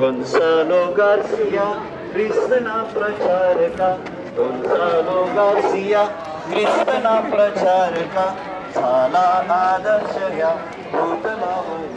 Gonzalo Garcia, Krishna प्रचारका Gonzalo Garcia, Krishna प्रचारका झाला आदर्श या भूतलावर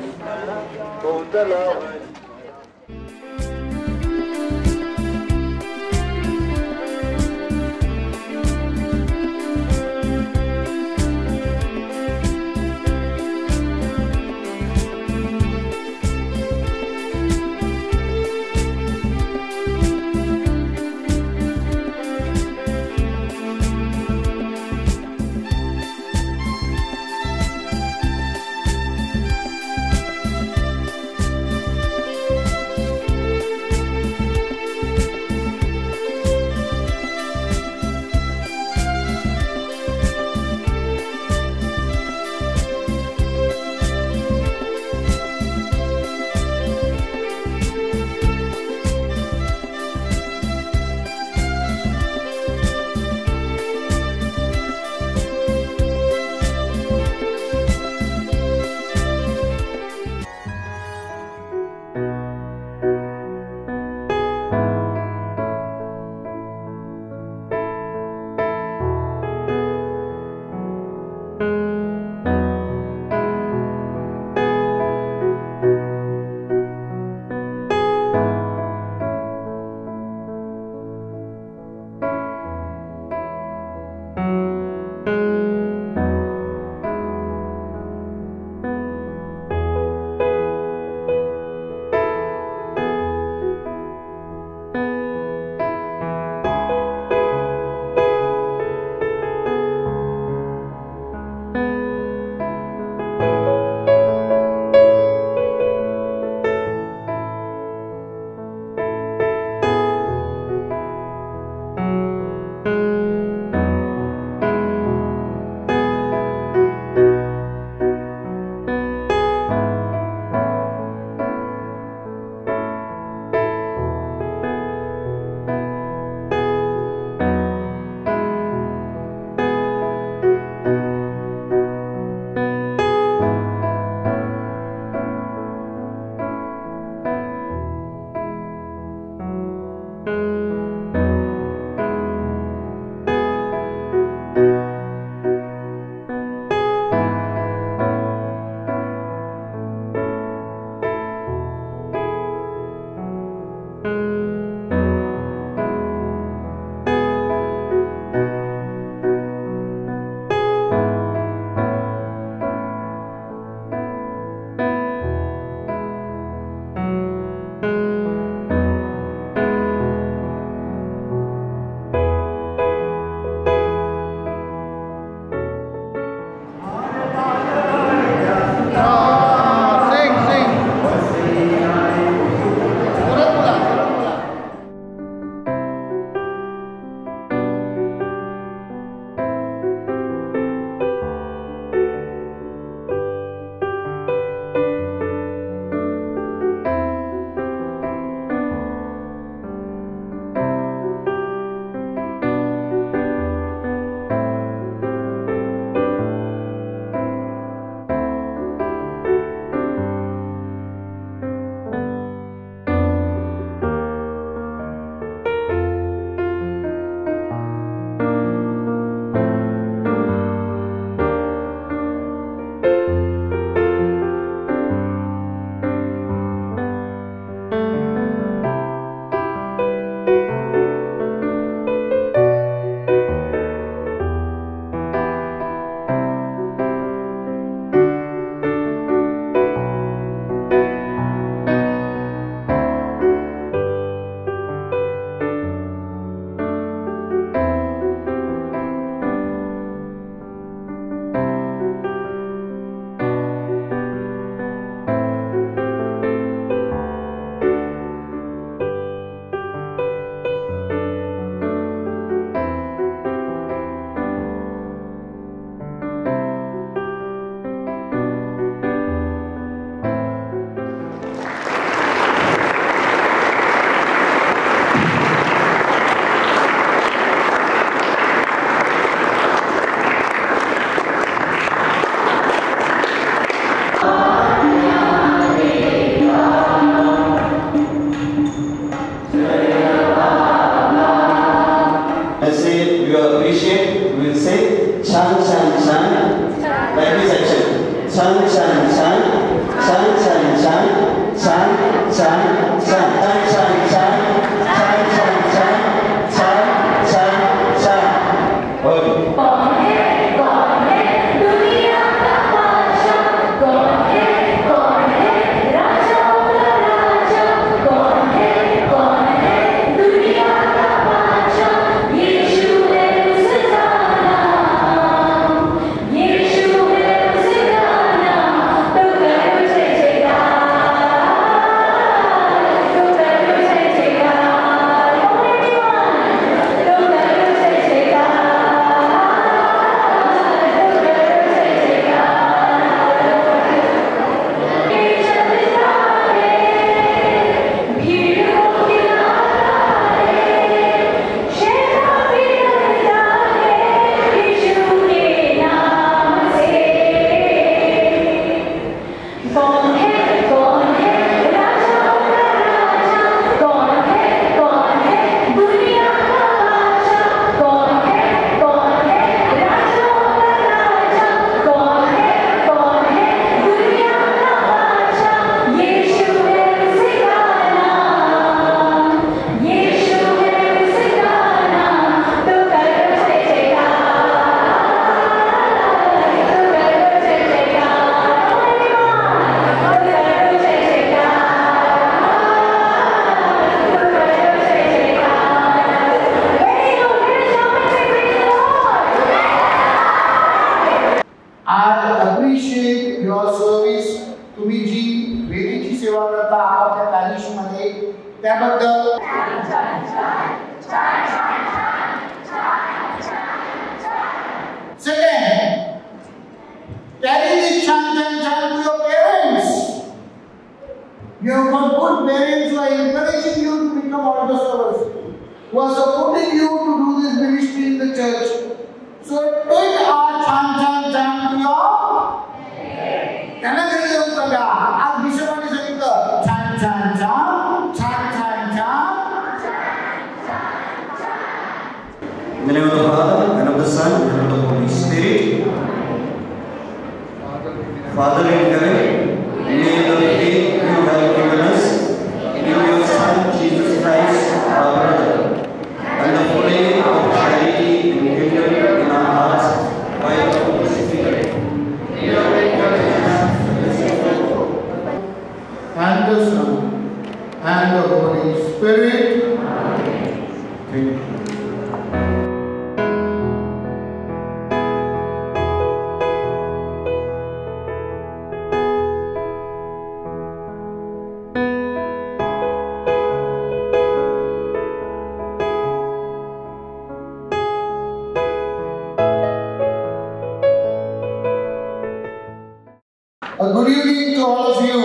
Good evening to all of you.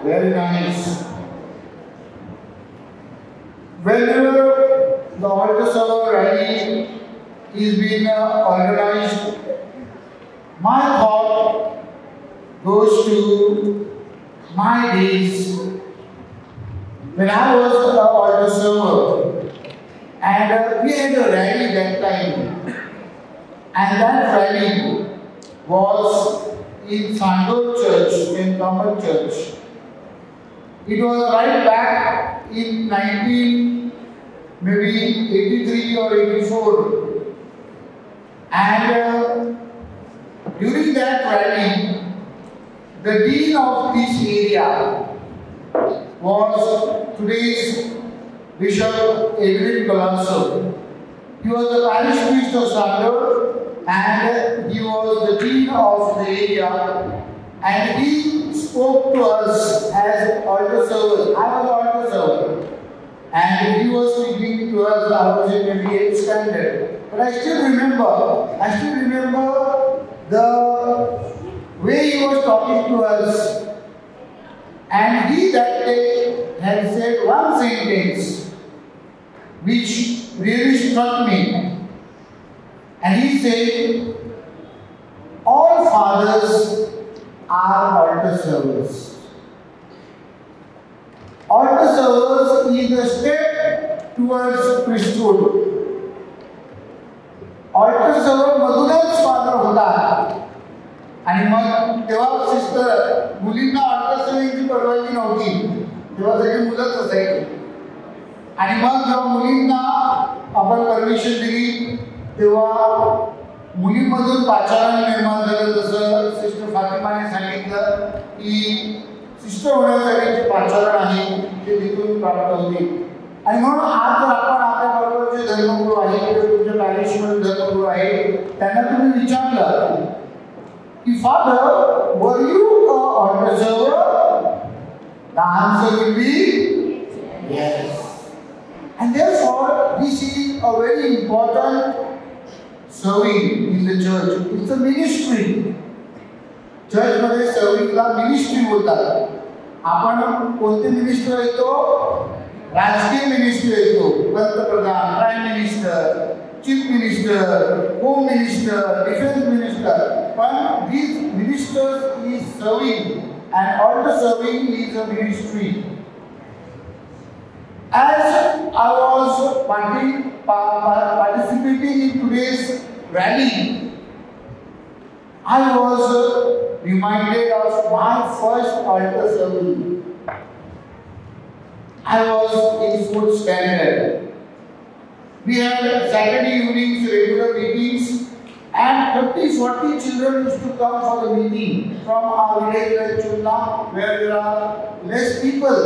Very nice. Whenever the altar server rally is being organized, my thought goes to my days when I was the altar server, and we had a rally that time, and that rally was in Sandor Church, in Common Church. It was right back in 1983 or 84. And during that rally, the dean of this area was today's Bishop Edwin Colasso. He was the parish priest of Sandor, and he was the dean of the area, and he spoke to us as altar servers. I was altar server, and he was speaking to us. I was in maybe 8th standard, but I still remember the way he was talking to us, and he that day had said one sentence which really struck me. And he said, all fathers are altar servers. Altar servers is a step towards priesthood. Altar server मधूनच father होता. आणि मग तेव्हा sister मुलींना अल्ट्रासाउंडची परवानगी नव्हती, तेव्हा सगळी मुलंच असायची. आणि मग जेव्हा मुलींना आपण परमिशन दिली तेव्हा मुलींमधून पाचारण निर्माण झालं. जसं सिस्टर फातिमाने सांगितलं की सिस्टर होण्यासाठी जे पाचारण आहे ते तिथून प्राप्त होते. आणि म्हणून आज जर आपण आपल्या बरोबर जे धर्मगुरू आहे किंवा तुमच्या पॅरिशमध्ये धर्मगुरू आहे त्यांना तुम्ही विचारलं की father were you altar server, the answer will be yes. And therefore, this is a very important serving in the church. It's a ministry. Church मध्ये सर्विंगला मिनिस्ट्री बोलतात. आपण कोणते मिनिस्टर येतो? राजकीय मिनिस्ट्री येतो. पंतप्रधान, prime minister, chief minister, home minister, defence minister. पण these ministers is serving and altar serving is a ministry. As I was participating in today's rally, I was reminded of my first altar serving. I was in 4th standard. We had Saturday evenings regular meetings, and 30-40 children used to come for the meeting from our village like Chulna, where there are less people.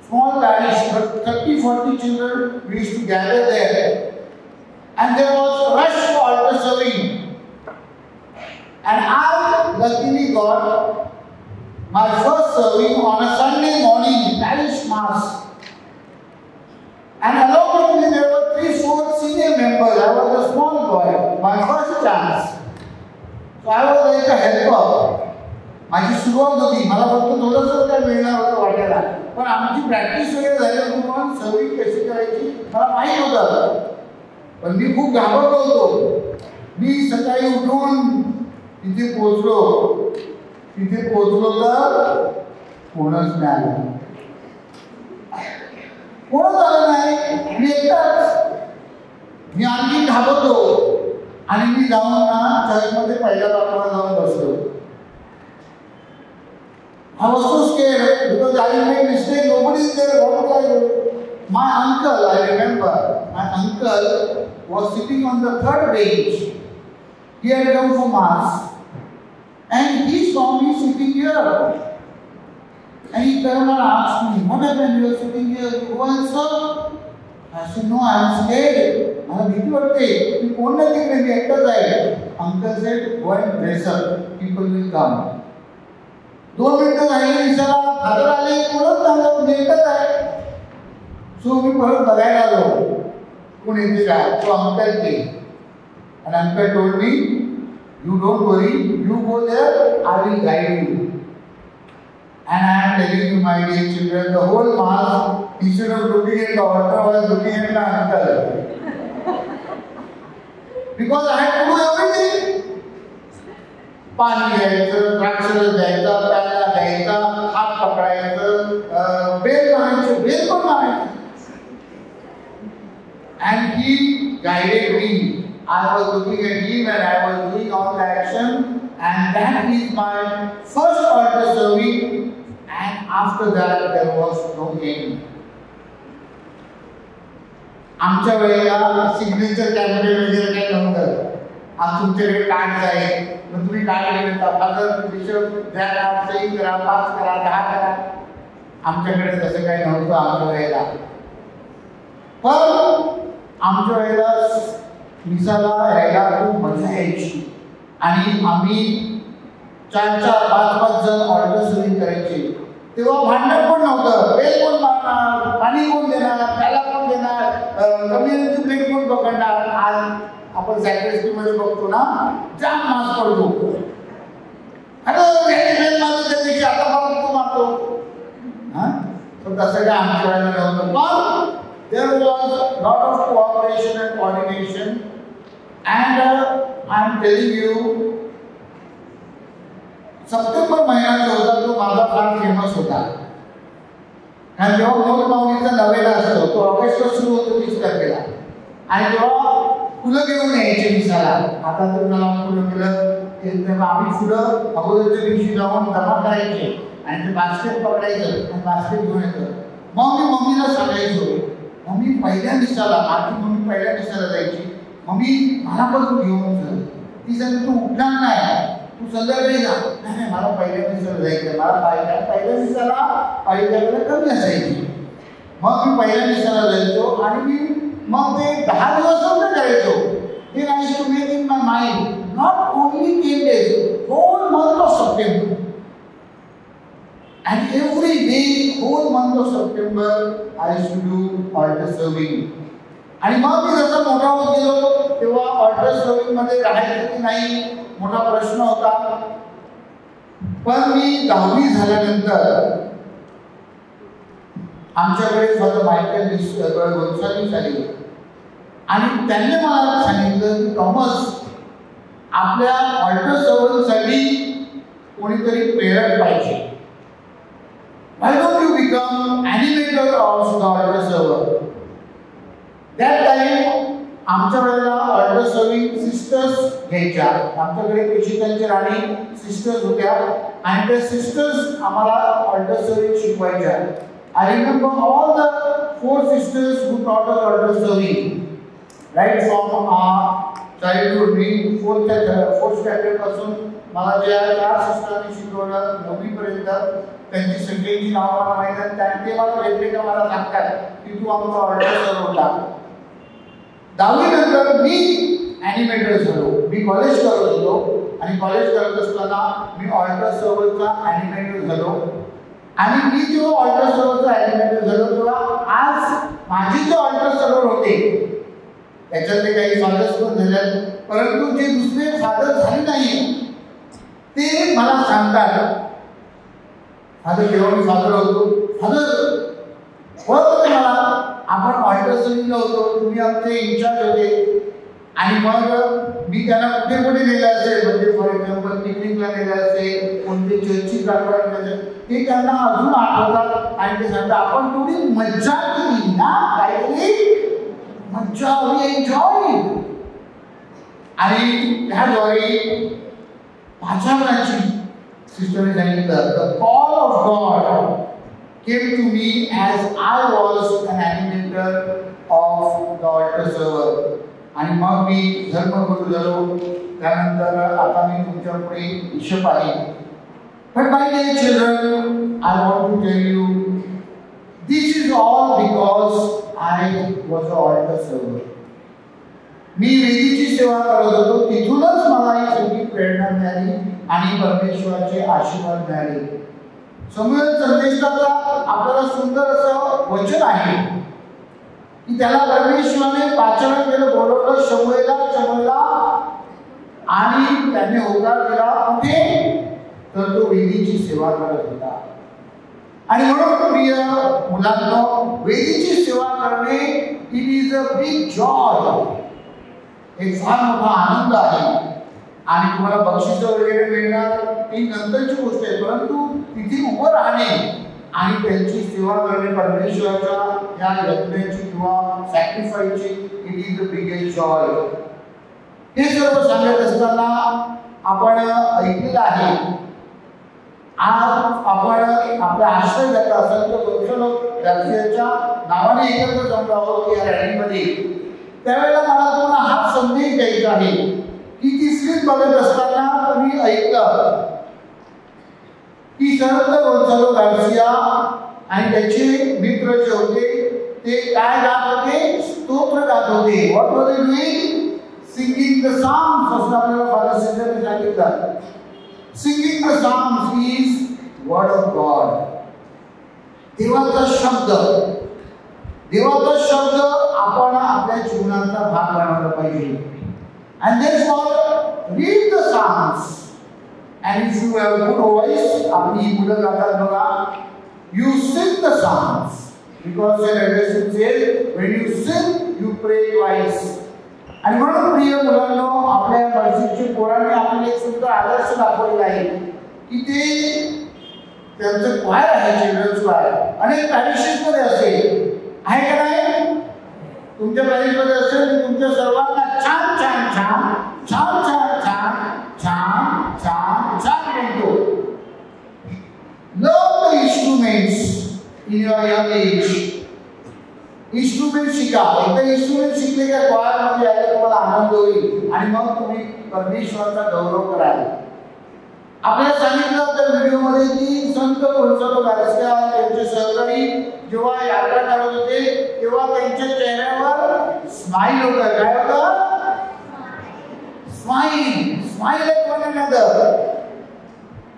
Small parish, but 30-40 children we used to gather there. And there was a rush for altar serving. And I luckily got my first serving on a Sunday morning, parish mass. And along with me there were 3-4 senior members. I was a small boy, my first chance. So I was like a helper. माझी सुरुवात होती, मला फक्त थोडंसं काय मिळणार होतं वाटायला. पण आमची प्रॅक्टिस वगैरे झाली म्हणून सर्विंग कशी करायची मला माहीत होतं. पण मी खूप घाबरलो होतो. मी सकाळी उठून तिथे पोहोचलो तर कोणच नाही आलं. कोणच आलं नाही, मी एकटाच. मी आणखी घाबरलो आणि मी जाऊन ना चर्चमध्ये पहिल्या बाजूला जाऊन बसलो. I was so scared because I made mistake. Nobody is there. What would I do? My uncle, I remember, my uncle was sitting on the 3rd bench. He had come for mass, and he saw me sitting here. And he turned and asked me, "What happened? You are sitting here. You go and serve." I said, "No, I am scared. मला भीती वाटते. मी कोण नाही तिकडे, मी एकटाच आहे." Uncle said, "Go and dress up. People will come." 2 मिनिटं राहिली, विचारा फादर आले, कोणच नाही, भेटत आहे. सो मी परत बघायला आलो कोण येते का. तो अंकल ते. आणि uncle told me, "You don't worry, you go there, I will guide you." And I am telling you, my dear children, the whole mass, instead of looking at the altar, was looking at my uncle. Because I had to do everything. पाणी घ्यायचं, द्राक्षरस द्यायचा, प्याला द्यायचा, हात पकडायचं, bell मारायचं, bell पण मारायचं. And he guided me. I was looking at him and I was doing all the action, and that is my first altar serving. And after that there was no end. आमच्या वेळेला signature campaign वगैरे काही नव्हतं. आज तुमच्याकडे card आहे, मग तुम्ही card घेऊन फादर बिशप द्या, कार्ड सही करा, 5 करा, 10 करा. आमच्याकडे तसं काही नव्हतं आमच्या वेळेला. पण आमच्या वेळेला मिसाला यायला खूप मजा यायची. आणि आम्ही 4-4, 5-5 जण ऑर्डर सर्विंग करायचे. तेव्हा भांडण पण नव्हतं. बेल कोण मारणार, पाणी कोण देणार, त्याला कोण देणार, कम्युनिटी प्लेट कोण पकडणार. आज आपण सॅक्रेस्ट्रीमध्ये बघतो ना, जाम मास पडतो. त्याच्याशी आता बघ तो मारतो. पण तसं काय आमच्या वेळेला नव्हतं. पण there was lot of cooperation and coordination, and I am telling you, September महिना जो होता तो माझा फार फेमस होता. आणि जेव्हा मोठ माऊलीचा नवेला असतो तो ऑगस्टला सुरू होतो 30 तारखेला. आणि तेव्हा फुलं घेऊन यायचे मिसाला. आता तर मला फुलं आम्ही पुढं अगोदरच्या दिवशी जाऊन जमा करायचे आणि ते बास्केट पकडायचं आणि बास्केट घेऊन येतं. मग मी मम्मीला सांगायचो, मम्मी पहिल्या दिवसाला, माझी मम्मी पहिल्या दिवसाला जायची, मम्मी मला पण तू घेऊन चल. ती सांगते तू उठणार नाही, तू संध्याकाळी जा. नाही मला पहिल्या दिवसाला जायचं, मला पहिल्या दिवसाला पहिल्या कमी असायची. मग मी पहिल्या दिवसाला जायचो आणि मी मग ते 10 दिवस करायचो. हे nice to make in my mind not only 10 days, whole month of September. And every day, whole month of September, I used to do altar serving. आणि मग मी जसं मोठा होत गेलो तेव्हा ऑल्टर सर्विंग मध्ये राहायचं की नाही मोठा प्रश्न होता. पण मी 10वी झाल्यानंतर आमच्याकडे फादर मायकल गोन्साल्विस आले आणि त्यांनी मला सांगितलं की टॉमस, आपल्या ऑल्टर सर्व्हरसाठी कोणीतरी प्रेरक पाहिजे. Why don't you become animator of the altar server? That time आमच्या वेळेला ऑल्टर सर्विंग सिस्टर्स घ्यायच्या. आमच्याकडे पेशिकांच्या राणी सिस्टर्स होत्या आणि त्या सिस्टर्स आम्हाला ऑल्टर सर्विंग शिकवायच्या. I remember all the 4 sisters who taught us altar serving right from childhood. Me 4th standard पासून मला ज्या 4 सिस्टरनी शिकवलं 9वी पर्यंत त्यांची सगळ्यांची नावं मला माहिती आहेत. ते मला वेगवेगळ्या मला सांगतात की तू आमचा ऑल्टर सर्व्हर होता. 10वी नंतर मी ॲनिमेटर झालो. मी कॉलेज करत होतो आणि कॉलेज करत असताना मी ऑल्टर सर्व्हरचा ॲनिमेटर झालो. आणि मी जेव्हा ऑल्टर सर्व्हरचा ॲनिमेटर झालो तेव्हा आज माझी जे ऑल्टर सर्व्हर होते त्याच्यातले काही फादर्स पण झाले, परंतु जे दुसरे फादर झाले नाही ते मला सांगतात, फादर जेव्हा मी फादर होतो, फादर ओळखतं मला, आपण ऑल्टर सर्व्हिंगला होतो, तुम्ही आमचे इन्चार्ज होते. आणि मग मी त्यांना कुठे कुठे नेलं असेल, म्हणजे फॉर एक्झाम्पल पिकनिकला नेलं असेल, कोणते चर्चची दाखवायला असेल, ते त्यांना अजून आठवतात आणि ते सांगतात आपण थोडी मज्जा केली ना, काहीतरी मज्जा आली, एन्जॉय. आणि त्याद्वारे पाचारणाची सिस्टरने सांगितलं, the call of God came to me as I was an animator of the altar server. आणि मग मी धर्मगुरू झालो. त्यानंतर आता मी तुमच्या पुढे बिशप आहे. But my dear children, I want to tell you, this is all because I was an altar server. मी वेदीची सेवा करत होतो, तिथूनच मला ही सगळी प्रेरणा मिळाली आणि परमेश्वराचे आशीर्वाद मिळाले. समूएल संदेशाचा आपल्याला सुंदर असं वचन आहे की त्याला परमेश्वराने पाचारण केलं, बोलवलं शमूएला आणि त्याने होकार दिला. कुठे? तर तो वेदीची सेवा करत होता. आणि म्हणून प्रिय मुलांनो, वेदीची सेवा करणे it is a big Joy. एक फार मोठा आनंद आहे. आणि तुम्हाला बक्षीस वगैरे मिळणार ही नंतरची गोष्ट आहे, परंतु तिथे उभं राहणे आणि त्यांची सेवा करणे, परमेश्वराच्या या यज्ञाची किंवा सॅक्रिफाईसची, it is the biggest joy. हे सर्व सांगत असताना आपण ऐकलेलं आहे, आज आपण आपल्या आश्रयदाता संत गोन्झालो गार्सियाच्या नावाने एकत्र जमलो आहोत या रॅलीमध्ये. त्यावेळेला मला तुम्हाला हा संदेश द्यायचा आहे की ती स्लिप बघत असताना तुम्ही ऐकलं की संत गोन्झालो गार्सिया आणि त्याचे मित्र जे होते ते काय गात होते? स्तोत्र गात होते. What were they doing? Singing the songs. असं आपल्याला फादर सिस्टरने सांगितलं. Singing the psalms is word of God. देवाचा शब्द आपण आपल्या जीवनाचा भाग बनवला पाहिजे. And therefore read the psalms. And if you have good voice, आपली मुलं गातात बघा, you sing the psalms. Because the revelation says, when you sing, you pray twice. आणि म्हणून प्रिय मुलांनो, आपल्या मस्जिदच्या पोरांनी आपल्याला एक सुंदर आदर्श दाखवलेला आहे की ते त्यांचं क्वायर आहे, चिल्ड्रन्स क्वायर. अनेक पॅरिशेसमध्ये असेल, आहे का नाही? तुमच्या पॅरिशमध्ये असेल तर तुमच्या सर्वांना छान छान छान छान छान छान छान छान छान छान म्हणतो. Learn the instruments in your young age. Instrument शिका. एकदा इन्स्ट्रुमेंट शिकले का क्वायरमध्ये यायला तुम्हाला आनंद होईल आणि मग तुम्ही परमेश्वराचा गौरव कराल. आपल्याला सांगितलं तर व्हिडिओमध्ये की संत गोन्झालो गार्सिया त्यांचे सहकारी जेव्हा यात्रा करत होते तेव्हा त्यांच्या चेहऱ्यावर स्माईल होतं. काय होतं? Smile. Smile at one another.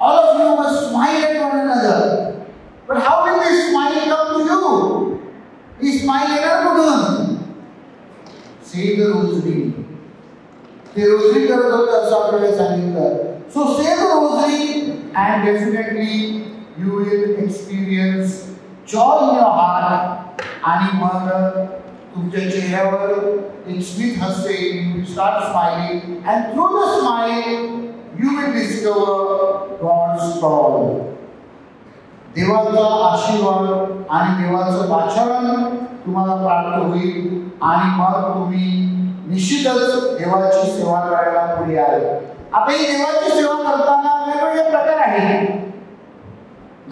All of you must smile at one another. But how will this smile come to you? He smile येणार कुठून? Say the rosary. ते रोजरी करत होते असं आपल्याला सांगितलं. So say the rosary and definitely you will experience joy in your heart. आणि मग तुमच्या चेहऱ्यावर एक स्मित हसते. You will start smiling and through the smile you will discover God's power. देवाचा आशीर्वाद आणि देवाचं आचरण तुम्हाला प्राप्त होईल आणि मग तुम्ही निश्चितच देवाची सेवा करायला पुढे याल. आता ही देवाची सेवा करताना वेगवेगळे प्रकार आहेत.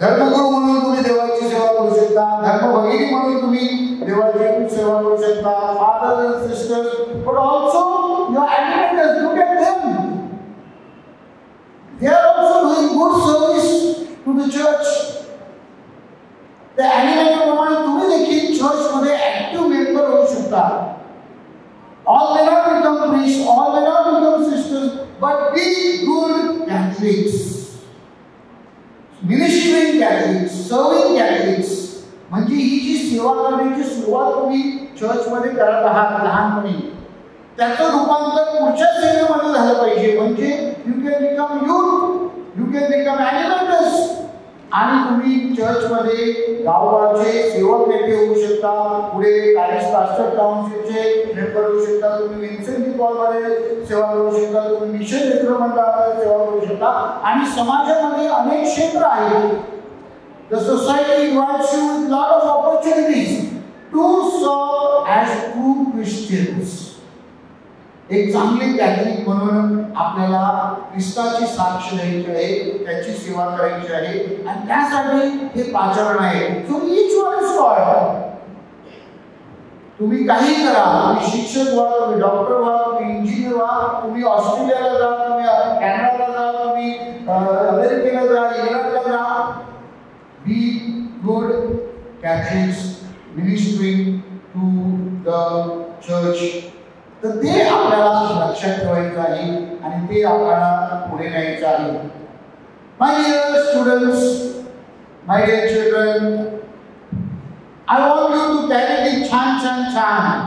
धर्मगुरू म्हणून तुम्ही देवाची सेवा करू शकता. धर्मभगिनी म्हणून तुम्ही देवाची सेवा करू शकता. Father and sisters, but also your animators. Look at them. They are also doing good service to the church. The animator प्रमाणे तुम्ही देखील चर्च मध्ये ऍक्टिव्ह मेंबर होऊ शकता. All may not become priests, all may not become sisters, but be good Catholics. Ministering Catholics, serving Catholics. म्हणजे ही जी सेवा करण्याची सुरुवात तुम्ही चर्च मध्ये करत आहात लहानपणी त्याचं रूपांतर पुढच्या सेवेमध्ये झालं पाहिजे. म्हणजे you can become youth, you can become animators आणि तुम्ही चर्चमध्ये गावगावचे सेवक नेते होऊ शकता. पुढे पॅरिश पास्टर काउन्सिलचे मेंबर होऊ शकता. तुम्ही विन्सेंट डी पॉलमध्ये सेवा करू शकता. तुम्ही मिशन मित्रमंडळामध्ये सेवा करू शकता. आणि समाजामध्ये अनेक क्षेत्र आहेत. The society invites you with lot of opportunities to serve as true Christians. एक चांगले कॅथलिक म्हणून आपल्याला ख्रिस्ताची साक्ष द्यायची आहे, त्याची सेवा करायची आहे आणि त्यासाठी हे पाचारण आहे. So each one is called. तुम्ही काही करा. तुम्ही शिक्षक व्हा, तुम्ही डॉक्टर व्हा, तुम्ही इंजिनियर व्हा, तुम्ही ऑस्ट्रेलियाला जा, तुम्ही कॅनडाला जा, तुम्ही अमेरिकेला जा, इंग्लंडला जा. Be good Catholics ministering to the church. तर ते आपल्याला लक्षात ठेवायचं आहे आणि ते आपल्याला पुढे न्यायचं आहे. My dear students, my dear children, I want you to carry this छान छान छान.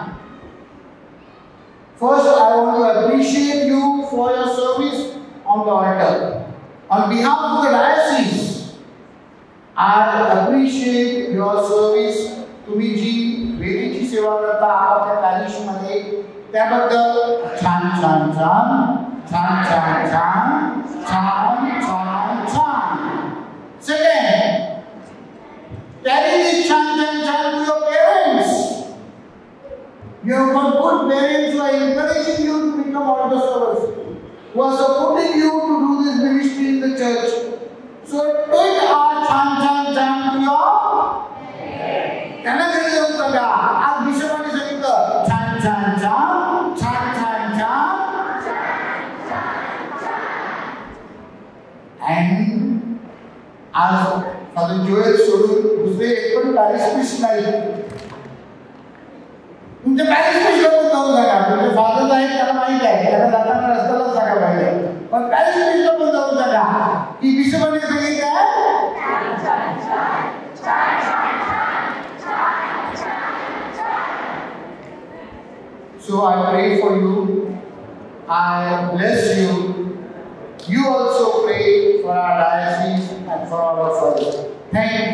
First I want to appreciate you for your service on the altar. On behalf of the diocese I appreciate your service. तुम्ही जी वेदीची सेवा करता आपल्या पॅरिशमध्ये त्याबद्दल छान छान छान छान छान छान छान छान छान. सेकंड, carry this छान छान छान to your parents. You have got good parents who are encouraging you to become altar servers, who are supporting you to do this ministry in the church. So take our छान छान छान to your त्यांना घरी जाऊन सांगा. आज बिशपाने सांगितलं छान छान छान छान छान छान. आणि आज फादर जोएल सोडून दुसरे एक पण पॅरिश प्रीस्ट नाही. तुमच्या पॅरिश प्रीस्टला पण जाऊन सांगा. तुमचे फादर आहेत त्याला माहिती आहे, त्याला जाताना रस्त्यालाच सांगा पाहिजे. पण पॅरिश प्रीस्टला पण जाऊन सांगा की बिशपाने सांगितलं So I pray for you. I bless you. You also pray for our diocese and for all of us. Thank you.